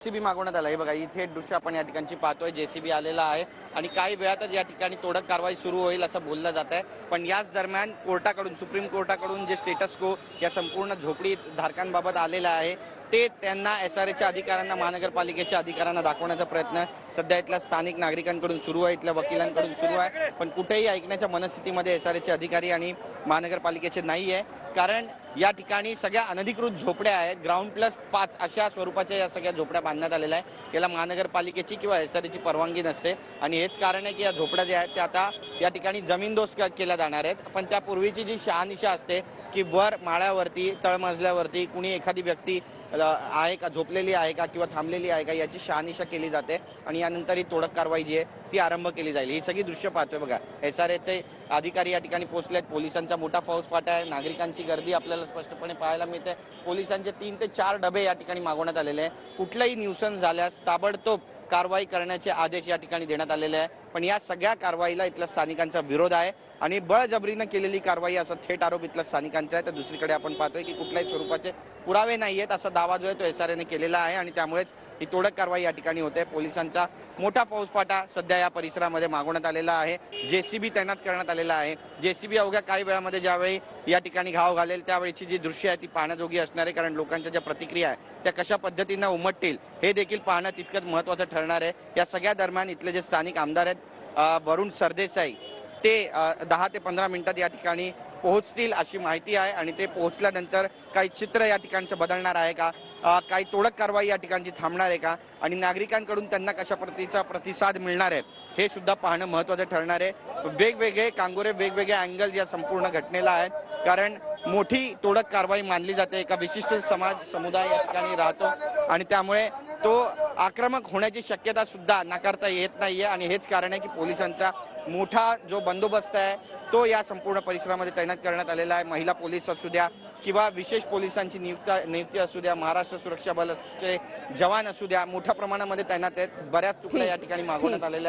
JCB मागवण्यात आला आहे बघा, इथे दृश्य आपण या ठिकाणी पाहतोय। जेसीबी आलेला आहे आणि काही वेळातच या ठिकाणी तोडक कारवाई सुरू होईल असं बोललं जात आहे। पण याच दरम्यान कोर्टाकडून, सुप्रीम कोर्टाकडून जे स्टेटस को या संपूर्ण झोपडी धारकांबाबत आलेला आहे ते त्यांना एसआरएच्या अधिकाऱ्यांना, महानगरपालिकेच्या अधिकाऱ्यांना दाखवण्याचा प्रयत्न सध्या इथल्या स्थानिक नागरिकांकडून सुरू आहे, इथल्या वकिलांकडून सुरू आहे। पण कुठेही ऐकण्याच्या मनस्थितीमध्ये एसआरएचे अधिकारी आणि महानगरपालिकेचे नाही आहे, कारण या ठिकाणी सगळ्या अनधिकृत झोपड्या आहेत। ग्राउंड प्लस 5 अशा स्वरूपाच्या या सगळ्या झोपड्या बांधण्यात आलेल्या आहे। याला महानगरपालिकेची किंवा एसआरएची परवानगी नसते आणि हेच कारण आहे की या झोपड्या ज्या आहेत त्या आता या ठिकाणी जमीनदोस्त केल्या जाणार आहेत। पण त्यापूर्वीची जी शहानिशा असते की वर माळ्यावरती, तळमजल्यावरती कुणी एखादी व्यक्ती आहे का, झोपलेली आहे का किंवा थांबलेली आहे का, याची शहानिशा केली जाते आणि यानंतर ही तोडक कारवाई जी आहे ती आरंभ केली जाईल। ही सगळी दृश्य पाहतोय बघा, एसआरएचे अधिकारी या ठिकाणी पोहोचलेत, पोलिसांचा मोठा फौजफाटा आहे, नागरिकांची गर्दी आपल्याला स्पष्टपणे पाहायला मिळते। पोलिसांचे 3 ते 4 डबे या ठिकाणी मागवण्यात आलेले आहे। कुठलाही न्यूसन्स झाल्यास ताबडतोब कारवाई करण्याचे आदेश या ठिकाणी देण्यात आलेले आहे। पण या सगळ्या कारवाईला इथल्या स्थानिकांचा विरोध आहे आणि बळजबरीनं केलेली कारवाई असा थेट आरोप इथल्या स्थानिकांचा आहे। तर दुसरीकडे आपण पाहतोय की कुठल्याही स्वरूपाचे पुरावे नाही आहेत असा दावा जो आहे तो एसआरएने केलेला आहे आणि त्यामुळेच ही तोडक कारवाई या ठिकाणी होते। पोलिसांचा मोठा फौजफाटा सध्या या परिसरामध्ये मागवण्यात आलेला आहे, जेसीबी तैनात करण्यात आलेला आहे। जेसीबी अवघ्या काही वेळामध्ये ज्यावेळी या ठिकाणी घाव घालेल त्यावेळीची जी दृश्य आहे ती पाहण्याजोगी असणार आहे, कारण लोकांच्या ज्या प्रतिक्रिया आहे त्या कशा पद्धतीनं उमटतील हे देखील पाहणं तितकंच महत्त्वाचं ठरणार आहे। या सगळ्या दरम्यान इथले जे स्थानिक आमदार आहेत वरुण सरदेसाई ते 10 ते 15 मिनिटात या ठिकाणी पोहोचतील अशी माहिती आहे आणि ते पोहोचल्यानंतर काही चित्र या ठिकाणचं बदलणार आहे का, काही तोडक कारवाई या ठिकाणची थांबणार आहे का आणि नागरिकांकडून त्यांना कशा प्रतीचा प्रतिसाद मिळणार आहे हे सुद्धा पाहणं महत्त्वाचं ठरणार आहे। वेगवेगळे कांगोरे, वेगवेगळे अँगल्स या संपूर्ण घटनेला आहेत, कारण मोठी तोडक कारवाई मानली जाते, एका विशिष्ट समाज समुदाय या ठिकाणी राहतो आणि त्यामुळे तो आक्रमक होण्याची शक्यता सुद्धा नाकारता येत नाहीये आणि हेच कारण आहे की पोलिसांचा मोठा जो बंदोबस्त आहे तो या संपूर्ण परिसरामध्ये तैनात करण्यात आलेला आहे। महिला पोलीस असू द्या किंवा विशेष पोलिसांची नियुक्ती असू द्या, महाराष्ट्र सुरक्षा बलाचे जवान असू द्या, मोठ्या प्रमाणामध्ये तैनात आहेत। बऱ्याच तुकड्या या ठिकाणी मागवण्यात आलेल्या आहेत।